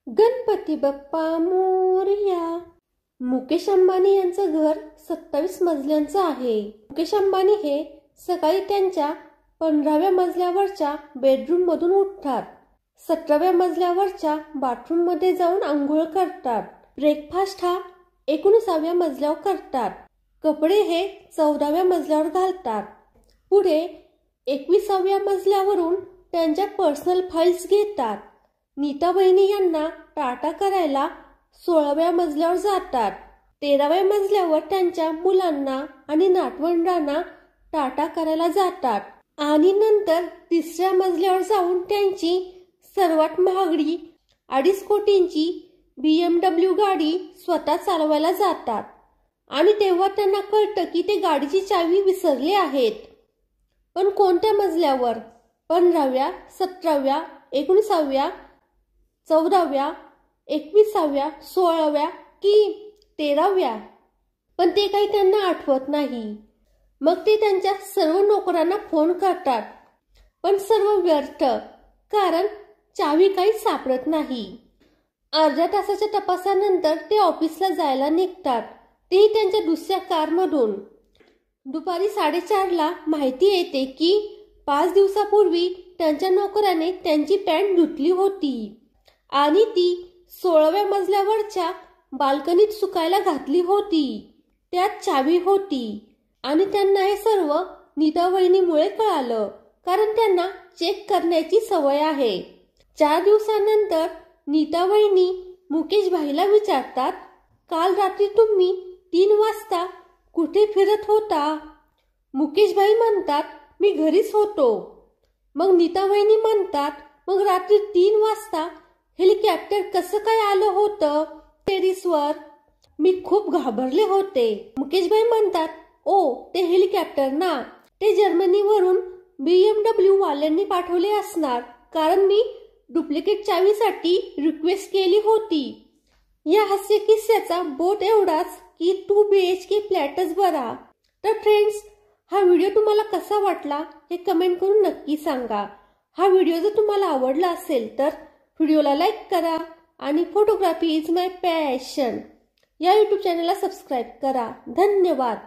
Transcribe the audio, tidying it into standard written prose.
गणपती बाप्पा मोरया। मुकेश अंबानी यांचं घर 27 मजल्यांचं आहे। मुकेश अंबानी हे सकाळी त्यांच्या 15व्या मजल्यावरच्या बेडरूम मधून उठतात, 17व्या मजल्यावरच्या बाथरूम मध्ये जाऊन आंघोळ करतात, ब्रेकफास्ट हा 19व्या मजल्यावर करतात, कपडे हे 14व्या मजल्यावर घालतात, पुढे 21व्या मजल्यावरून त्यांच्या पर्सनल फाइल्स घेतात, नीता वहिनी यांना टाटा करायला 16व्या मजल्यावर जातात, 13व्या मजल्यावर त्यांच्या मुलांना आणि नातवंडांना टाटा करायला जातात आणि नंतर 3ऱ्या मजल्यावर जाऊन त्यांची सर्वात महागडी 2.5 कोटींची BMW गाडी स्वतः चालवायला जातात आणि तेव्हा त्यांना कळतं की ते गाडीची चावी विसरले आहेत। पण कोणत्या मजल्यावर? 15व्या, 17व्या, 19व्या, 14व्या, 21व्या, 16व्या की 13व्या? पण ते काही त्यांना आठवत नाही। मग ते त्यांच्या सर्व नोकरांना फोन करतात, पण सर्व व्यर्थ, कारण चावी काही सापडत नाही। अर्ध्या तासाच्या तपासानंतर ते ऑफिसला जायला निघतात, तेही त्यांच्या दुसऱ्या कारमधून। दुपारी 4:30ला माहिती येते की 5 दिवसापूर्वी त्यांच्या नोकराने त्यांची पॅन्ट धुतली होती आणि ती 16व्या मजल्यावरच्या बाल्कनीत सुकायला घातली होती। त्यात चावी होती आणि त्यांना हे सर्व नीता वहिनीमुळे कळालं, कारण त्यांना चेक करण्याची सवय आहे। 4 दिवसानंतर नीता वहिनी मुकेश भाईला विचारतात, काल रात्री तुम्ही 3 वाजता कुठे फिरत होता? मुकेश भाई म्हणतात, मी घरीच होतो। मग नीता वहिनी म्हणतात, मग रात्री 3 वाजता हेलिकॉप्टर कसं काय आलं होतं टेरिसवर? मी खूप घाबरले होते। मुकेश भाई म्हणतात, ओ ते हेलिकॉप्टर ना, ते जर्मनीवरून BMW वाल्यांनी पाठवले असणार, कारण मी डुप्लिकेट चावीसाठी रिक्वेस्ट केली होती। या हास्य किस्स्याचा बोट एवढाच की 2 BHK फ्लॅटच बरा। तर फ्रेंड्स, हा व्हिडिओ तुम्हाला कसा वाटला हे कमेंट करून नक्की सांगा। हा व्हिडिओ जर तुम्हाला आवडला असेल तर व्हिडिओला लाईक करा आणि फोटोग्राफी इज माय पॅशन या YouTube चॅनलला सबस्क्राईब करा। धन्यवाद।